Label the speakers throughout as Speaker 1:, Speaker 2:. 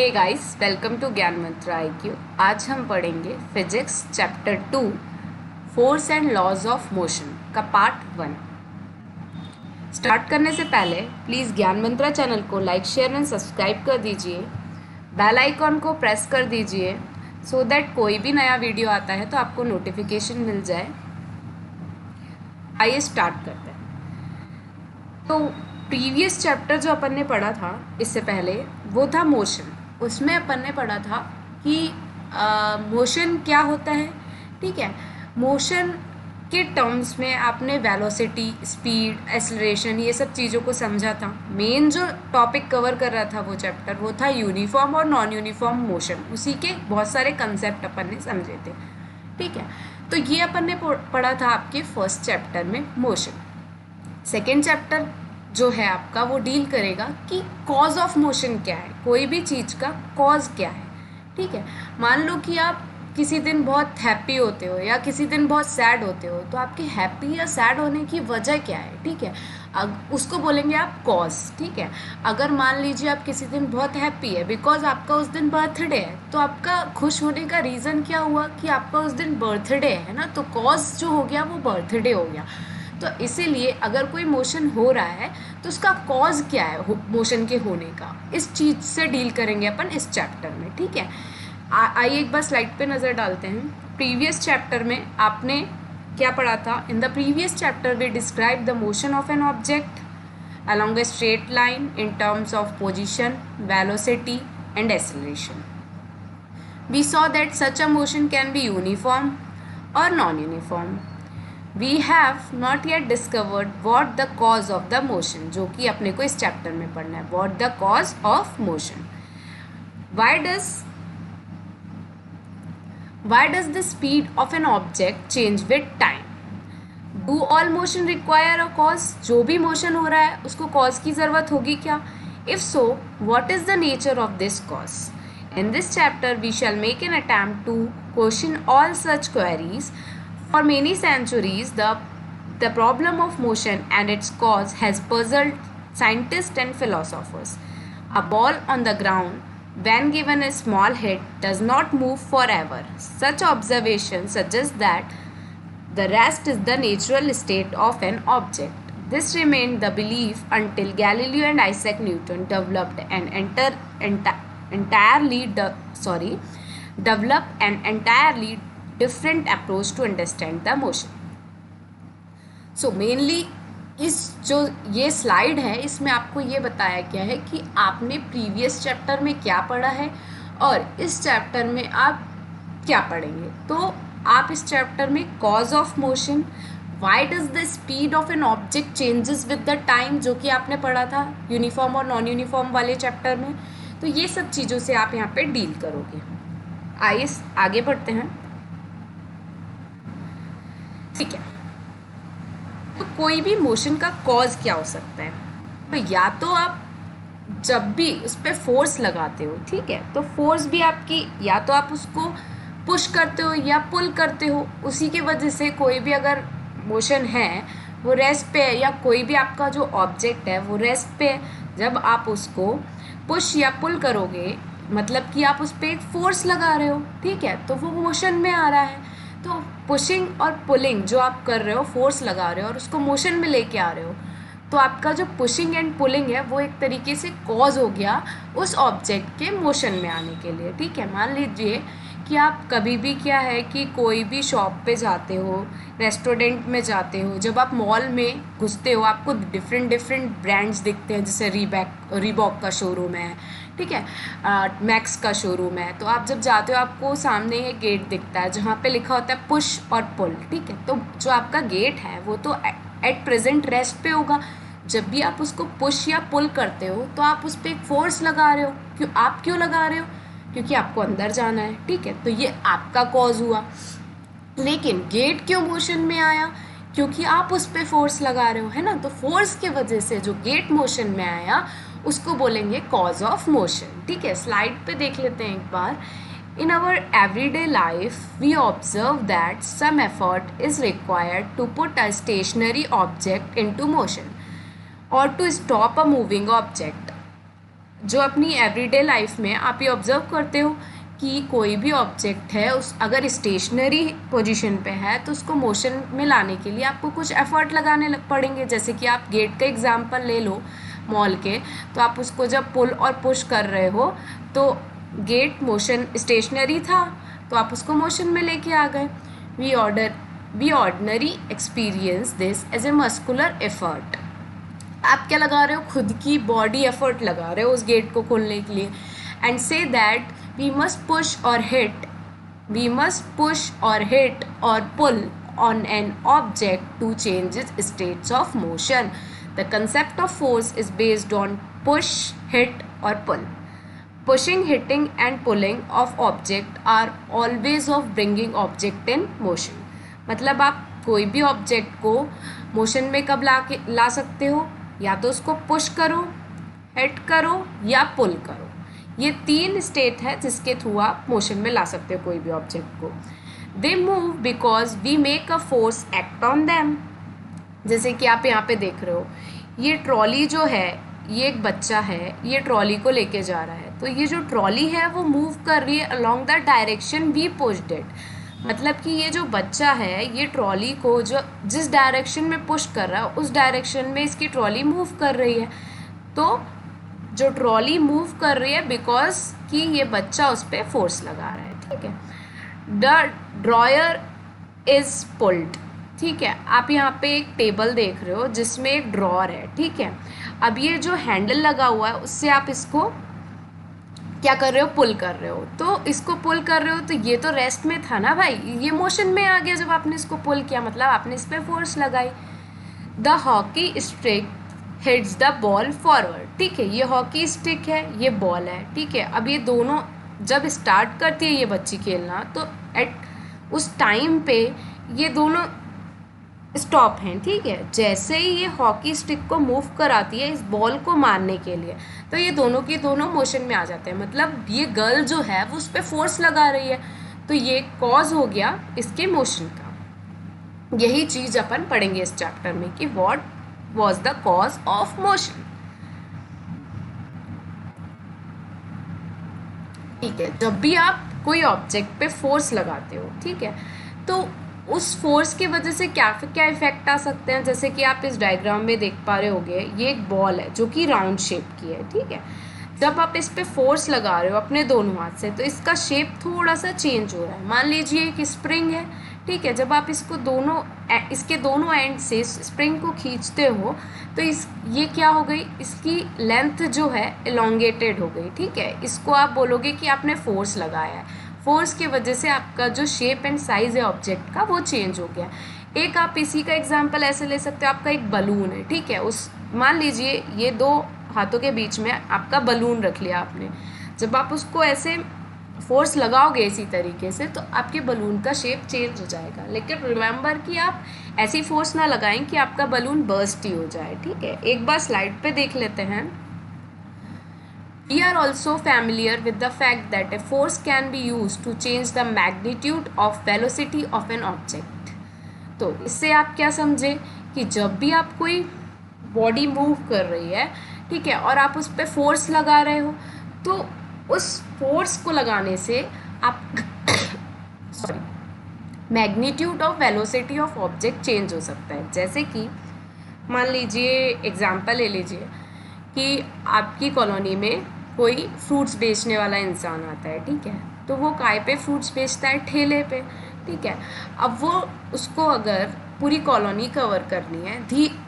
Speaker 1: Hey guys, welcome to ज्ञान मंत्र IQ। आज हम पढ़ेंगे physics chapter 2 force and laws of motion का पार्ट 1। स्टार्ट करने से पहले प्लीज़ ज्ञान मंत्रा चैनल को लाइक शेयर एंड सब्सक्राइब कर दीजिए। बेल आइकॉन को प्रेस कर दीजिए सो दैट कोई भी नया वीडियो आता है तो आपको नोटिफिकेशन मिल जाए। आइए स्टार्ट करते हैं। तो प्रीवियस चैप्टर जो अपन ने पढ़ा था इससे पहले वो था मोशन। उसमें अपन ने पढ़ा था कि मोशन क्या होता है। ठीक है, मोशन के टर्म्स में आपने वेलोसिटी, स्पीड, एक्सेलरेशन, ये सब चीज़ों को समझा था। मेन जो टॉपिक कवर कर रहा था वो चैप्टर वो था यूनिफॉर्म और नॉन यूनिफॉर्म मोशन। उसी के बहुत सारे कंसेप्ट अपन ने समझे थे। ठीक है, तो ये अपन ने पढ़ा था आपके फर्स्ट चैप्टर में मोशन। सेकेंड चैप्टर जो है आपका वो डील करेगा कि कॉज ऑफ मोशन क्या है, कोई भी चीज़ का कॉज क्या है। ठीक है, मान लो कि आप किसी दिन बहुत हैप्पी होते हो या किसी दिन बहुत सैड होते हो, तो आपके हैप्पी या सैड होने की वजह क्या है। ठीक है, उसको बोलेंगे आप कॉज। ठीक है, अगर मान लीजिए आप किसी दिन बहुत हैप्पी है बिकॉज आपका उस दिन बर्थडे है, तो आपका खुश होने का रीज़न क्या हुआ कि आपका उस दिन बर्थडे है ना, तो कॉज जो हो गया वो बर्थडे हो गया। तो इसीलिए अगर कोई मोशन हो रहा है तो उसका कॉज क्या है मोशन के होने का, इस चीज़ से डील करेंगे अपन इस चैप्टर में। ठीक है, आइए एक बार स्लाइड पे नज़र डालते हैं। प्रीवियस चैप्टर में आपने क्या पढ़ा था? In the previous chapter we describe the motion of an object along a straight line in terms of position, velocity and acceleration. We saw that such a motion can be uniform or non-uniform. We have not yet discovered what the cause of the motion, जो कि अपने को इस chapter में पढ़ना है। What the cause of motion? Why does the speed of an object change with time? Do all motion require a cause? जो भी मोशन हो रहा है उसको कॉज की ज़रूरत होगी क्या? If so, what is the nature of this cause? In this chapter, we shall make an attempt to question all such queries. For many centuries, the problem of motion and its cause has puzzled scientists and philosophers. A ball on the ground, when given a small hit, does not move forever. Such observations suggest that the rest is the natural state of an object. This remained the belief until Galileo and Isaac Newton developed an entirely different approach to understand the motion. So mainly इस जो ये slide है इसमें आपको ये बताया गया है कि आपने प्रीवियस चैप्टर में क्या पढ़ा है और इस चैप्टर में आप क्या पढ़ेंगे। तो आप इस चैप्टर में cause of motion, why does the speed of an object changes with the time, जो कि आपने पढ़ा था यूनिफॉर्म और नॉन यूनिफॉर्म वाले चैप्टर में, तो ये सब चीज़ों से आप यहाँ पे डील करोगे। आइए आगे बढ़ते हैं। ठीक है, तो कोई भी मोशन का कॉज क्या हो सकता है? तो या तो आप जब भी उस पर फोर्स लगाते हो, ठीक है, तो फोर्स भी आपकी या तो आप उसको पुश करते हो या पुल करते हो, उसी के वजह से कोई भी अगर मोशन है वो रेस्ट पे है, या कोई भी आपका जो ऑब्जेक्ट है वो रेस्ट पे है, जब आप उसको पुश या पुल करोगे मतलब कि आप उस पर एक फोर्स लगा रहे हो। ठीक है, तो वो मोशन में आ रहा है। तो पुशिंग और पुलिंग जो आप कर रहे हो, फोर्स लगा रहे हो और उसको मोशन में लेके आ रहे हो, तो आपका जो पुशिंग एंड पुलिंग है वो एक तरीके से कॉज हो गया उस ऑब्जेक्ट के मोशन में आने के लिए। ठीक है, मान लीजिए कि आप कभी भी क्या है कि कोई भी शॉप पे जाते हो, रेस्टोरेंट में जाते हो, जब आप मॉल में घुसते हो आपको डिफरेंट ब्रांड्स दिखते हैं, जैसे रीबॉक का शोरूम है, ठीक है, मैक्स का शोरूम है। तो आप जब जाते हो आपको सामने एक गेट दिखता है जहाँ पे लिखा होता है पुश और पुल। ठीक है, तो जो आपका गेट है वो तो एट प्रेजेंट रेस्ट पे होगा। जब भी आप उसको पुश या पुल करते हो तो आप उस पर एक फोर्स लगा रहे हो। क्यों लगा रहे हो? क्योंकि आपको अंदर जाना है। ठीक है, तो ये आपका कॉज हुआ। लेकिन गेट क्यों मोशन में आया? क्योंकि आप उस पर फोर्स लगा रहे हो, है ना। तो फोर्स के वजह से जो गेट मोशन में आया उसको बोलेंगे कॉज ऑफ मोशन। ठीक है, स्लाइड पे देख लेते हैं एक बार। In our everyday life, we observe that some effort is required to put a stationary object into motion or to stop a moving object. जो अपनी एवरीडे लाइफ में आप ये ऑब्जर्व करते हो कि कोई भी ऑब्जेक्ट है उस अगर स्टेशनरी पोजीशन पे है तो उसको मोशन में लाने के लिए आपको कुछ एफर्ट लगाने पड़ेंगे। जैसे कि आप गेट का एग्जांपल ले लो मॉल के, तो आप उसको जब पुल और पुश कर रहे हो तो गेट मोशन स्टेशनरी था तो आप उसको मोशन में लेके आ गए। We ordinary experience this as a muscular effort. आप क्या लगा रहे हो, खुद की बॉडी एफर्ट लगा रहे हो उस गेट को खोलने के लिए। एंड से that we must push or hit or pull on an object to change its states of motion. The concept of force is based on push, hit or pull. Pushing, hitting and pulling of object are always of bringing object in motion. मतलब आप कोई भी object को motion में कब ला सकते हो, या तो उसको पुश करो, हिट करो या पुल करो। ये 3 स्टेट है जिसके थ्रू आप मोशन में ला सकते हो कोई भी ऑब्जेक्ट को। They move because we make a force act on them. जैसे कि आप यहाँ पे देख रहे हो, ये ट्रॉली जो है, ये एक बच्चा है, ये ट्रॉली को लेके जा रहा है, तो ये जो ट्रॉली है वो मूव कर रही है along the direction we pushed it. मतलब कि ये जो बच्चा है ये ट्रॉली को जो जिस डायरेक्शन में पुश कर रहा है उस डायरेक्शन में इसकी ट्रॉली मूव कर रही है। तो जो ट्रॉली मूव कर रही है बिकॉज कि ये बच्चा उस पर फोर्स लगा रहा है। ठीक है, द ड्रॉयर इज पुल्ड। ठीक है, आप यहाँ पे एक टेबल देख रहे हो जिसमें एक ड्रॉअर है। ठीक है, अब ये जो हैंडल लगा हुआ है उससे आप इसको क्या कर रहे हो, पुल कर रहे हो। तो इसको पुल कर रहे हो तो ये तो रेस्ट में था ना भाई, ये मोशन में आ गया जब आपने इसको पुल किया, मतलब आपने इस पर फोर्स लगाई। The hockey stick hits the ball forward. ठीक है, ये हॉकी स्टिक है, ये बॉल है। ठीक है, अब ये दोनों जब स्टार्ट करती है ये बच्ची खेलना तो एट उस टाइम पे ये दोनों स्टॉप हैं। ठीक है, जैसे ही ये हॉकी स्टिक को मूव कराती है इस बॉल को मारने के लिए तो ये दोनों के दोनों मोशन में आ जाते हैं। मतलब ये गर्ल जो है वो उस पर फोर्स लगा रही है, तो ये कॉज हो गया इसके मोशन का। यही चीज़ अपन पढ़ेंगे इस चैप्टर में कि what was the cause of motion. ठीक है, जब भी आप कोई ऑब्जेक्ट पे फोर्स लगाते हो, ठीक है, तो उस फोर्स की वजह से क्या क्या इफेक्ट आ सकते हैं। जैसे कि आप इस डायग्राम में देख पा रहे होगे, ये एक बॉल है जो कि राउंड शेप की है। ठीक है, जब आप इस पे फोर्स लगा रहे हो अपने दोनों हाथ से तो इसका शेप थोड़ा सा चेंज हो रहा है। मान लीजिए एक स्प्रिंग है। ठीक है, जब आप इसके दोनों एंड से स्प्रिंग को खींचते हो तो ये क्या हो गई, इसकी लेंथ जो है एलोंगेटेड हो गई। ठीक है, इसको आप बोलोगे कि आपने फोर्स लगाया है। फोर्स की वजह से आपका जो शेप एंड साइज है ऑब्जेक्ट का वो चेंज हो गया। एक आप इसी का एग्जांपल ऐसे ले सकते हो, आपका एक बलून है। ठीक है, उस मान लीजिए ये 2 हाथों के बीच में आपका बलून रख लिया आपने। जब आप उसको ऐसे फोर्स लगाओगे इसी तरीके से तो आपके बलून का शेप चेंज हो जाएगा। लेकिन रिमेंबर कि आप ऐसी फोर्स ना लगाएं कि आपका बलून बर्स्ट ही हो जाए। ठीक है, एक बार स्लाइड पे देख लेते हैं। We are also familiar with the fact that a force can be used to change the magnitude of velocity of an object. तो इससे आप क्या समझे कि जब भी आप कोई बॉडी मूव कर रही है, ठीक है, और आप उस पर फोर्स लगा रहे हो तो उस फोर्स को लगाने से आप magnitude of velocity of object change हो सकता है। जैसे कि मान लीजिए एग्जांपल ले लीजिए कि आपकी कॉलोनी में कोई फ्रूट्स बेचने वाला इंसान आता है। ठीक है, तो वो काय पे फ्रूट्स बेचता है, ठेले पे। ठीक है, अब वो उसको अगर पूरी कॉलोनी कवर करनी है,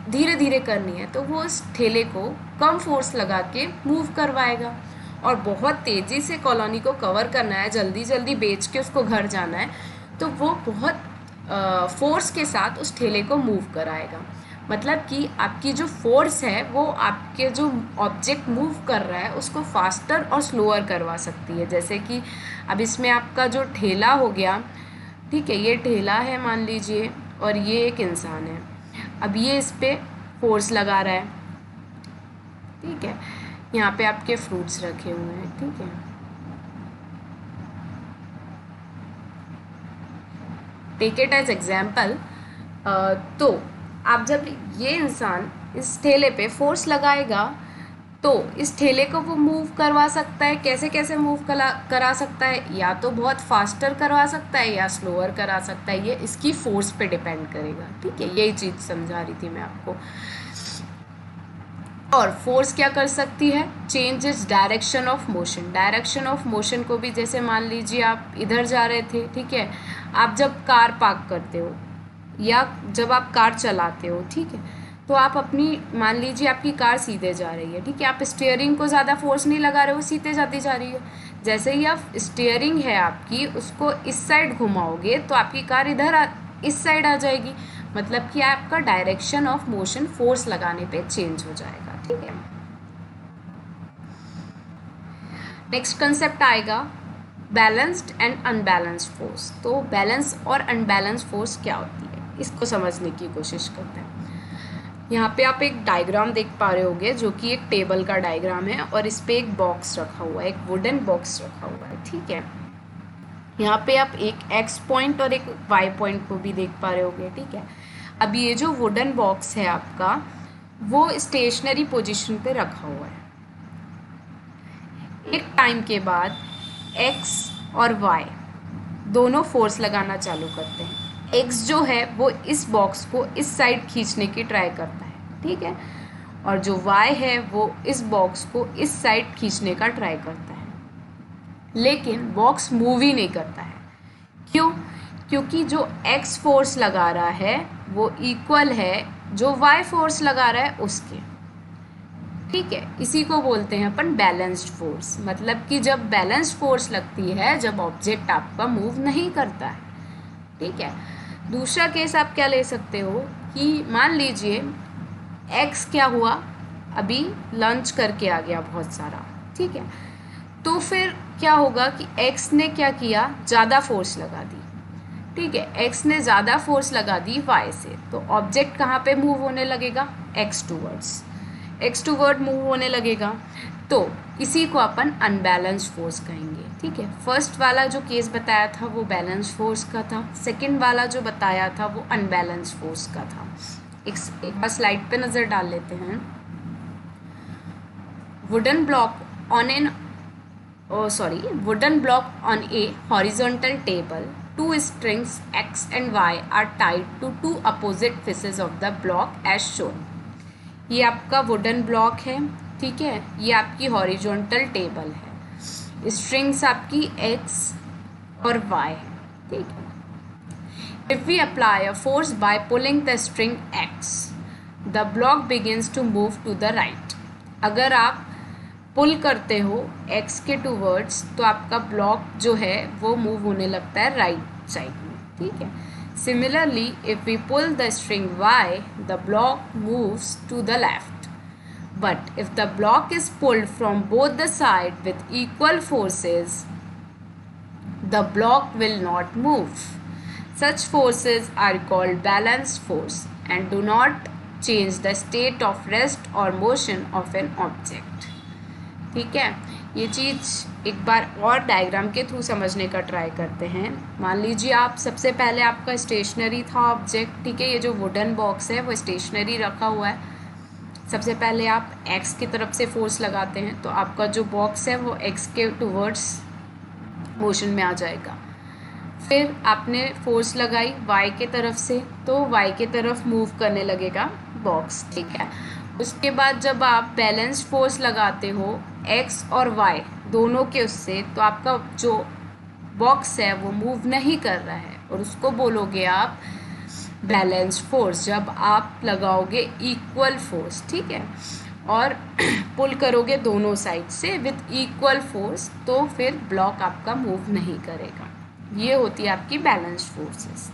Speaker 1: धीरे धीरे करनी है, तो वो उस ठेले को कम फोर्स लगा के मूव करवाएगा। और बहुत तेज़ी से कॉलोनी को कवर करना है, जल्दी जल्दी बेच के उसको घर जाना है, तो वो बहुत फोर्स के साथ उस ठेले को मूव कराएगा। मतलब कि आपकी जो फोर्स है वो आपके जो ऑब्जेक्ट मूव कर रहा है उसको फास्टर और स्लोअर करवा सकती है। जैसे कि अब इसमें आपका जो ठेला हो गया, ठीक है, ये ठेला है मान लीजिए और ये एक इंसान है। अब ये इस पर फोर्स लगा रहा है। ठीक है, यहाँ पे आपके फ्रूट्स रखे हुए हैं। ठीक है, टेक इट एज एग्जाम्पल। तो आप जब ये इंसान इस ठेले पे फोर्स लगाएगा तो इस ठेले को वो मूव करवा सकता है, कैसे कैसे मूव करा सकता है, या तो बहुत फास्टर करवा सकता है या स्लोअर करा सकता है, ये इसकी फोर्स पे डिपेंड करेगा। ठीक है, यही चीज़ समझा रही थी मैं आपको। और फोर्स क्या कर सकती है, change is direction of motion. Direction of motion को भी, जैसे मान लीजिए आप इधर जा रहे थे, ठीक है, आप जब कार पार्क करते हो या जब आप कार चलाते हो, ठीक है, तो आप अपनी, मान लीजिए आपकी कार सीधे जा रही है, ठीक है, आप स्टीयरिंग को ज़्यादा फोर्स नहीं लगा रहे हो, सीधे जाती जा रही है। जैसे ही आप स्टीयरिंग है आपकी, उसको इस साइड घुमाओगे तो आपकी कार इस साइड आ जाएगी, मतलब कि आपका डायरेक्शन ऑफ मोशन फोर्स लगाने पे चेंज हो जाएगा। ठीक है, नेक्स्ट कंसेप्ट आएगा बैलेंस्ड एंड अनबैलेंस्ड फोर्स। तो बैलेंस और अनबैलेंस्ड फोर्स क्या होती है, इसको समझने की कोशिश करते हैं। यहाँ पे आप एक डायग्राम देख पा रहे होगे, जो कि एक टेबल का डायग्राम है, और इस पे एक बॉक्स रखा हुआ है, एक वुडन बॉक्स रखा हुआ है। ठीक है, यहाँ पे आप एक एक्स पॉइंट और एक वाई पॉइंट को भी देख पा रहे होगे। ठीक है, अब ये जो वुडन बॉक्स है आपका, वो स्टेशनरी पोजीशन पे रखा हुआ है। एक टाइम के बाद एक्स और वाई दोनों फोर्स लगाना चालू करते हैं। एक्स जो है वो इस बॉक्स को इस साइड खींचने की ट्राई करता है, ठीक है, और जो वाई है वो इस बॉक्स को इस साइड खींचने का ट्राई करता है, लेकिन बॉक्स मूव ही नहीं करता है। क्यों? क्योंकि जो एक्स फोर्स लगा रहा है वो इक्वल है जो वाई फोर्स लगा रहा है उसके। ठीक है, इसी को बोलते हैं अपन बैलेंस्ड फोर्स। मतलब कि जब बैलेंस्ड फोर्स लगती है, जब ऑब्जेक्ट आपका मूव नहीं करता है। ठीक है, दूसरा केस आप क्या ले सकते हो कि मान लीजिए एक्स क्या हुआ, अभी लंच करके आ गया बहुत सारा, ठीक है, तो फिर क्या होगा कि एक्स ने क्या किया, ज़्यादा फोर्स लगा दी। ठीक है, एक्स ने ज़्यादा फोर्स लगा दी वाई से, तो ऑब्जेक्ट कहाँ पे मूव होने लगेगा, एक्स टूवर्ड मूव होने लगेगा। तो इसी को अपन अनबैलेंस्ड फोर्स कहेंगे। ठीक है, फर्स्ट वाला जो केस बताया था वो बैलेंस फोर्स का था, सेकंड वाला जो बताया था वो अनबैलेंस्ड फोर्स का था। एक बार स्लाइड पे नज़र डाल लेते हैं। Wooden block on A horizontal table, two strings x and y are tied to two opposite faces of the block as shown। ये आपका वुडन ब्लॉक है, ठीक है, ये आपकी हॉरिजॉन्टल टेबल है, स्ट्रिंग्स आपकी x और y है। ठीक है, if we apply a force by pulling the string x, the block begins to move to the right। अगर आप पुल करते हो x के टूवर्ड्स, तो आपका ब्लॉक जो है वो मूव होने लगता है राइट साइड में। ठीक है, similarly if we pull the string y, the block moves to the left, but if the block is pulled from both the side with equal forces, the block will not move. Such forces are called balanced force and do not change the state of rest or motion of an object. ठीक है, ये चीज़ एक बार और diagram के through समझने का try करते हैं। मान लीजिए आप सबसे पहले आपका स्टेशनरी था ऑब्जेक्ट, ठीक है, ये जो वुडन बॉक्स है वो स्टेशनरी रखा हुआ है। सबसे पहले आप एक्स की तरफ से फोर्स लगाते हैं, तो आपका जो बॉक्स है वो एक्स के टूवर्ड्स मोशन में आ जाएगा। फिर आपने फोर्स लगाई वाई के तरफ से, तो वाई के तरफ मूव करने लगेगा बॉक्स। ठीक है, उसके बाद जब आप बैलेंस फोर्स लगाते हो एक्स और वाई दोनों के उससे, तो आपका जो बॉक्स है वो मूव नहीं कर रहा है, और उसको बोलोगे आप बैलेंस फोर्स। जब आप लगाओगे इक्वल फोर्स, ठीक है, और पुल करोगे दोनों साइड से विथ इक्वल फोर्स, तो फिर ब्लॉक आपका मूव नहीं करेगा। ये होती है आपकी balance forces.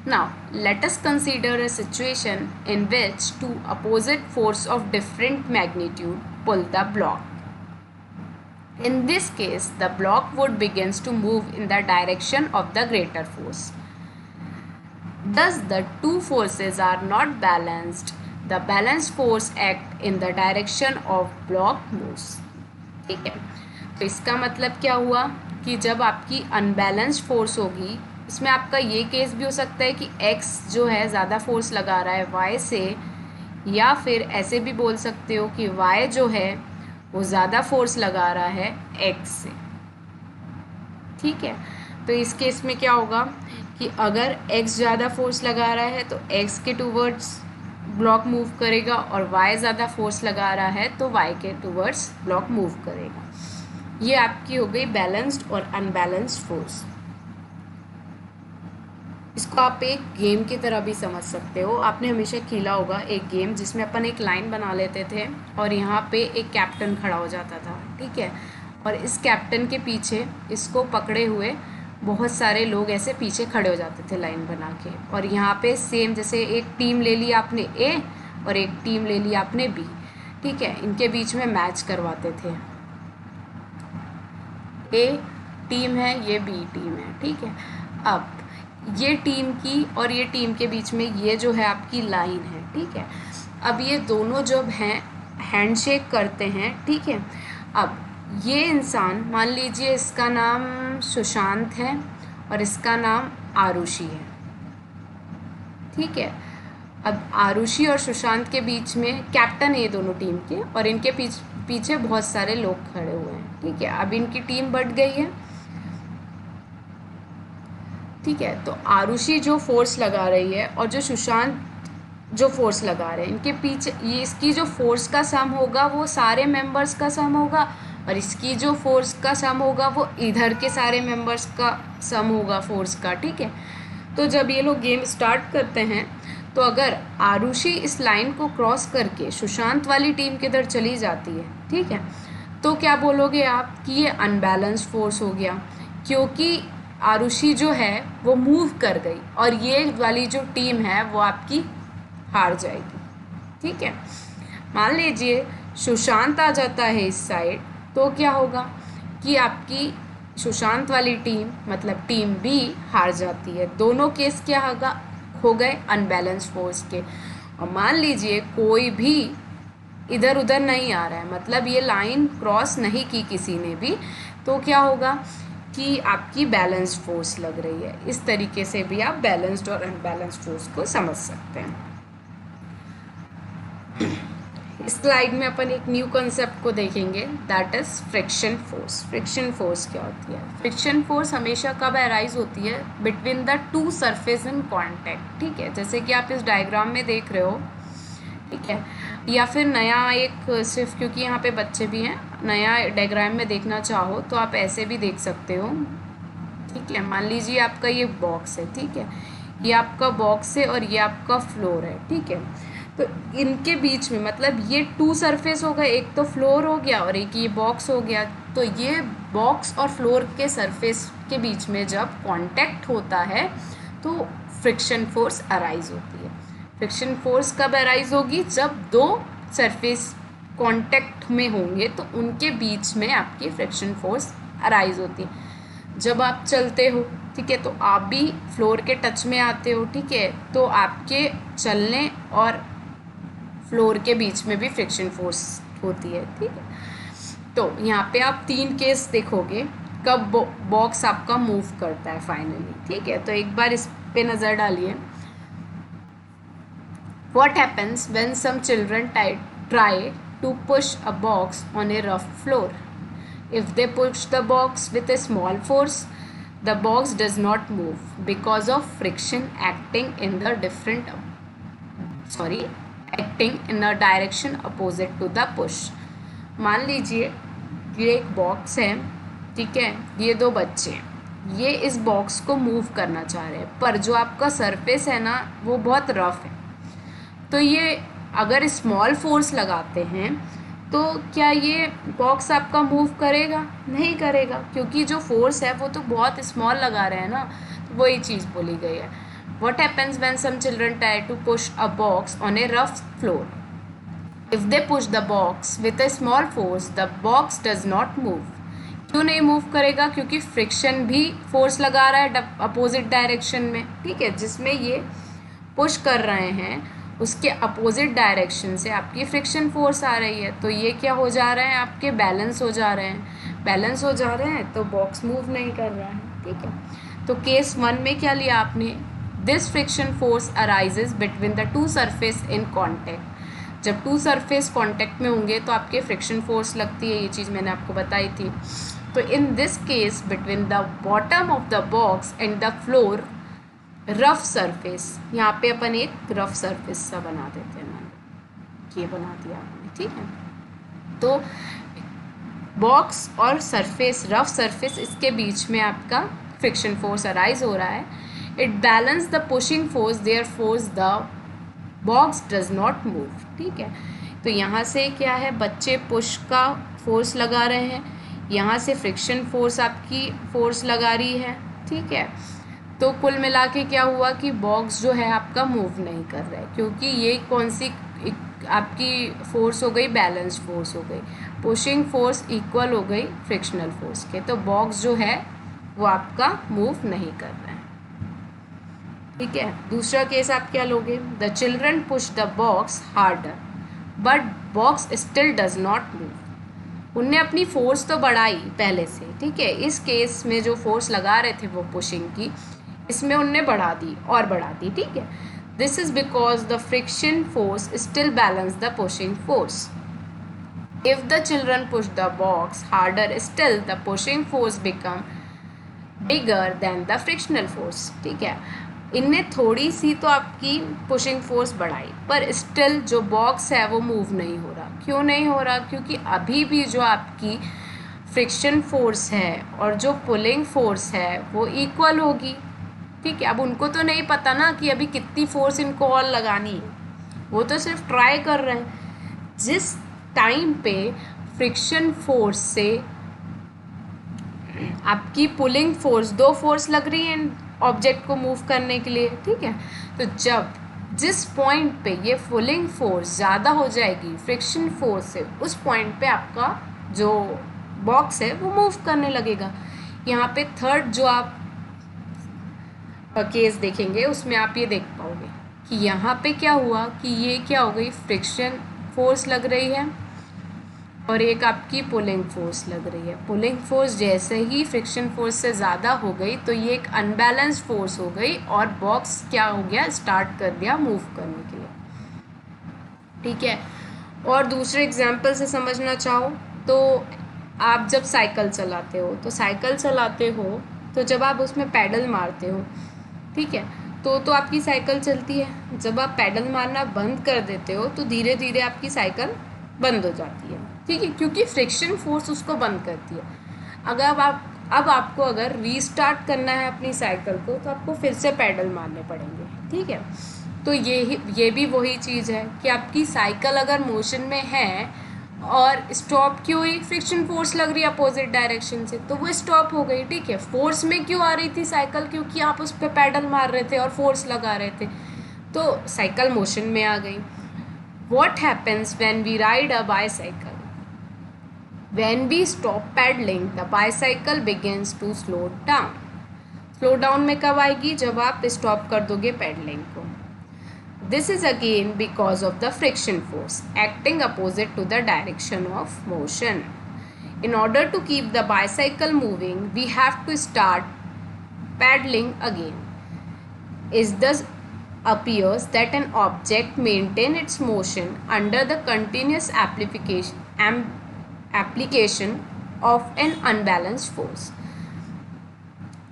Speaker 1: Now, let us consider a situation in which two opposite forces of different magnitude pull the block. In this case, the block would begin to move in the direction of the greater force. Thus, the two forces are not balanced. The balanced force act in the direction of block moves. ठीक है, तो इसका मतलब क्या हुआ कि जब आपकी अनबैलेंस्ड फोर्स होगी, इसमें आपका ये केस भी हो सकता है कि x जो है ज़्यादा फोर्स लगा रहा है y से, या फिर ऐसे भी बोल सकते हो कि y जो है वो ज़्यादा फोर्स लगा रहा है x से। ठीक है, तो इस केस में क्या होगा कि अगर x ज़्यादा फोर्स लगा रहा है तो x के टूवर्ड्स ब्लॉक मूव करेगा, और y ज़्यादा फोर्स लगा रहा है तो y के टूवर्ड्स ब्लॉक मूव करेगा। ये आपकी हो गई बैलेंस्ड और अनबैलेंस्ड फोर्स। इसको आप एक गेम की तरह भी समझ सकते हो। आपने हमेशा खेला होगा एक गेम जिसमें अपन एक लाइन बना लेते थे और यहाँ पे एक कैप्टन खड़ा हो जाता था, ठीक है, और इस कैप्टन के पीछे इसको पकड़े हुए बहुत सारे लोग ऐसे पीछे खड़े हो जाते थे लाइन बना के। और यहाँ पे सेम जैसे एक टीम ले ली आपने ए और एक टीम ले ली आपने बी, ठीक है, इनके बीच में मैच करवाते थे। ए टीम है, ये बी टीम है, ठीक है। अब ये टीम की और ये टीम के बीच में ये जो है आपकी लाइन है, ठीक है। अब ये दोनों जब हैं हैंडशेक करते हैं, ठीक है। अब ये इंसान, मान लीजिए इसका नाम सुशांत है और इसका नाम आरुषि है, ठीक है। अब आरुषि और सुशांत के बीच में कैप्टन है ये दोनों टीम के, और इनके पीछे बहुत सारे लोग खड़े हुए हैं, ठीक है। अब इनकी टीम बढ़ गई है, ठीक है। तो आरुषि जो फोर्स लगा रही है और जो सुशांत जो फोर्स लगा रहे हैं, इनके पीछे ये इसकी जो फोर्स का सम होगा वो सारे मेंबर्स का सम होगा, और इसकी जो फोर्स का सम होगा वो इधर के सारे मेंबर्स का सम होगा फोर्स का, ठीक है। तो जब ये लोग गेम स्टार्ट करते हैं तो अगर आरुषि इस लाइन को क्रॉस करके सुशांत वाली टीम के इधर चली जाती है, ठीक है, तो क्या बोलोगे आप कि ये अनबैलेंस्ड फोर्स हो गया, क्योंकि आरुषि जो है वो मूव कर गई और ये वाली जो टीम है वो आपकी हार जाएगी, ठीक है। मान लीजिए सुशांत आ जाता है इस साइड, तो क्या होगा कि आपकी सुशांत वाली टीम मतलब टीम बी हार जाती है। दोनों केस क्या होगा, हो गए अनबैलेंस फोर्स के। और मान लीजिए कोई भी इधर उधर नहीं आ रहा है, मतलब ये लाइन क्रॉस नहीं की किसी ने भी, तो क्या होगा कि आपकी बैलेंस्ड फोर्स लग रही है। इस तरीके से भी आप बैलेंस्ड और अनबैलेंस्ड फोर्स को समझ सकते हैं। इस स्लाइड में अपन एक न्यू कॉन्सेप्ट को देखेंगे, that is friction force. Friction force क्या होती है? फ्रिक्शन फोर्स हमेशा कब अराइज होती है? Between the two surface in contact, ठीक है, जैसे कि आप इस डायग्राम में देख रहे हो, ठीक है। या फिर नया एक सिर्फ क्योंकि यहाँ पे बच्चे भी हैं, नया डायग्राम में देखना चाहो तो आप ऐसे भी देख सकते हो, ठीक है। मान लीजिए आपका ये बॉक्स है, ठीक है, ये आपका बॉक्स है और ये आपका फ्लोर है, ठीक है। तो इनके बीच में मतलब ये टू सरफेस हो गए, एक तो फ्लोर हो गया और एक ये बॉक्स हो गया। तो ये बॉक्स और फ्लोर के सरफेस के बीच में जब कांटेक्ट होता है तो फ्रिक्शन फोर्स अराइज होती है। फ्रिक्शन फोर्स कब अराइज होगी? जब दो सरफेस कांटेक्ट में होंगे तो उनके बीच में आपकी फ्रिक्शन फोर्स अराइज होती है। जब आप चलते हो, ठीक है, तो आप भी फ्लोर के टच में आते हो, ठीक है, तो आपके चलने और फ्लोर के बीच में भी फ्रिक्शन फोर्स होती है, ठीक है। तो यहाँ पे आप तीन केस देखोगे कब बॉक्स आपका मूव करता है फाइनली, ठीक है। तो एक बार इस पे नज़र डालिए। What happens when some children try to push a box on a rough floor? If they push the box with a small force, the box does not move because of friction acting in a direction opposite to the push. मान लीजिए ये एक box है, ठीक है, ये दो बच्चे हैं, ये इस बॉक्स को मूव करना चाह रहे हैं, पर जो आपका सरफेस है ना वो बहुत रफ है। तो ये अगर स्मॉल फोर्स लगाते हैं तो क्या ये बॉक्स आपका मूव करेगा? नहीं करेगा, क्योंकि जो फोर्स है वो तो बहुत स्मॉल लगा रहे हैं ना। तो वही चीज़ बोली गई है। What happens when some children try to push a box on a rough floor? If they push the box with a small force, the box does not move. क्यों नहीं मूव करेगा? क्योंकि फ्रिक्शन भी फोर्स लगा रहा है opposite direction में, ठीक है, जिसमें ये पुश कर रहे हैं उसके अपोजिट डायरेक्शन से आपकी फ्रिक्शन फोर्स आ रही है। तो ये क्या हो जा रहे हैं? आपके बैलेंस हो जा रहे हैं। बैलेंस हो जा रहे हैं तो बॉक्स मूव नहीं कर रहा है, ठीक है। तो केस 1 में क्या लिया आपने? This friction force arises between the two surface in contact. जब टू सरफेस कांटेक्ट में होंगे तो आपके फ्रिक्शन फोर्स लगती है, ये चीज़ मैंने आपको बताई थी। तो in this case between the bottom of the box and the floor rough surface, यहाँ पे अपन एक रफ सरफेस सा बना देते हैं, मैंने ये बना दिया आपने, ठीक है। तो बॉक्स और सरफेस, रफ सरफेस, इसके बीच में आपका फ्रिक्शन फोर्स अराइज हो रहा है। It balance the pushing force, therefore the box does not move, ठीक है। तो यहाँ से क्या है, बच्चे पुश का फोर्स लगा रहे हैं, यहाँ से फ्रिक्शन फोर्स आपकी फोर्स लगा रही है, ठीक है। तो कुल मिला के क्या हुआ कि बॉक्स जो है आपका मूव नहीं कर रहा है, क्योंकि ये कौन सी आपकी फोर्स हो गई, बैलेंस फोर्स हो गई, पुशिंग फोर्स इक्वल हो गई फ्रिक्शनल फोर्स के, तो बॉक्स जो है वो आपका मूव नहीं कर रहा है, ठीक है। दूसरा केस आप क्या लोगे, the children push the box harder but box still does not move. उनने अपनी फोर्स तो बढ़ाई पहले से, ठीक है। इस केस में जो फोर्स लगा रहे थे वो पुशिंग की, इसमें उनने बढ़ा दी और बढ़ा दी, ठीक है। This is because the friction force still balance the pushing force. If the children push the box harder still the pushing force become bigger than the frictional force, ठीक है। इनने थोड़ी सी तो आपकी पुशिंग फोर्स बढ़ाई, पर स्टिल जो box है वो मूव नहीं हो रहा। क्यों नहीं हो रहा, क्योंकि अभी भी जो आपकी फ्रिक्शन फोर्स है और जो पुलिंग फोर्स है वो इक्वल होगी, ठीक है। अब उनको तो नहीं पता ना कि अभी कितनी फोर्स इनको और लगानी है, वो तो सिर्फ ट्राई कर रहे हैं। जिस टाइम पे फ्रिक्शन फोर्स से आपकी पुलिंग फोर्स, दो फोर्स लग रही है ऑब्जेक्ट को मूव करने के लिए, ठीक है। तो जब जिस पॉइंट पे ये पुलिंग फोर्स ज़्यादा हो जाएगी फ्रिक्शन फोर्स से, उस पॉइंट पे आपका जो बॉक्स है वो मूव करने लगेगा। यहाँ पे थर्ड जो आप केस देखेंगे उसमें आप ये देख पाओगे कि यहाँ पे क्या हुआ कि ये क्या हो गई, फ्रिक्शन फोर्स लग रही है और एक आपकी पुलिंग फोर्स लग रही है। पुलिंग फोर्स जैसे ही फ्रिक्शन फोर्स से ज़्यादा हो गई तो ये एक अनबैलेंस फोर्स हो गई और बॉक्स क्या हो गया, स्टार्ट कर दिया मूव करने के लिए, ठीक है। और दूसरे एग्जाम्पल से समझना चाहो तो आप जब साइकिल चलाते हो, तो साइकिल चलाते हो तो जब आप उसमें पैडल मारते हो, ठीक है, तो आपकी साइकिल चलती है। जब आप पैडल मारना बंद कर देते हो तो धीरे धीरे आपकी साइकिल बंद हो जाती है, ठीक है, क्योंकि फ्रिक्शन फोर्स उसको बंद करती है। अगर अब आपको अगर रीस्टार्ट करना है अपनी साइकिल को तो आपको फिर से पैडल मारने पड़ेंगे, ठीक है। तो ये भी वही चीज़ है कि आपकी साइकिल अगर मोशन में है और स्टॉप क्यों हुई, फ्रिक्शन फोर्स लग रही है अपोजिट डायरेक्शन से, तो वो स्टॉप हो गई, ठीक है। फोर्स में क्यों आ रही थी साइकिल, क्योंकि आप उस पर पैडल मार रहे थे और फोर्स लगा रहे थे, तो साइकिल मोशन में आ गई। What happens when we ride a bicycle? When we stop pedaling, the bicycle begins to slow down. Slow down में कब आएगी, जब आप स्टॉप कर दोगे पेडलिंग को। This is again because of the friction force acting opposite to the direction of motion. In order to keep the bicycle moving, we have to start pedaling again. It thus appears that an object maintains its motion under the continuous application of an unbalanced force.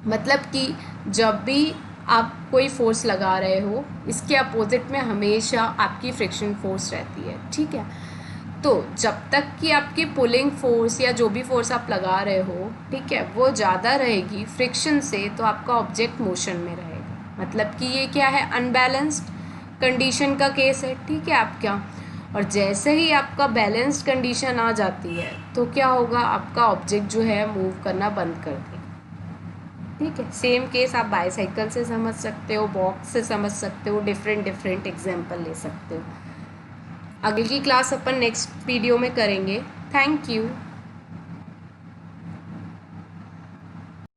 Speaker 1: मतलब कि जब भी आप कोई force लगा रहे हो, इसके अपोजिट में हमेशा आपकी फ्रिक्शन फोर्स रहती है, ठीक है। तो जब तक कि आपकी पुलिंग फोर्स या जो भी फोर्स आप लगा रहे हो, ठीक है, वो ज़्यादा रहेगी फ्रिक्शन से, तो आपका ऑब्जेक्ट मोशन में रहेगा। मतलब कि ये क्या है, अनबैलेंस्ड कंडीशन का केस है, ठीक है आपका। और जैसे ही आपका बैलेंस्ड कंडीशन आ जाती है तो क्या होगा, आपका ऑब्जेक्ट जो है मूव करना बंद कर देगा, ठीक है। सेम केस आप बाईसाइकिल से समझ सकते हो, बॉक्स से समझ सकते हो, डिफरेंट एग्जाम्पल ले सकते हो। अगली क्लास अपन नेक्स्ट वीडियो में करेंगे। Thank you.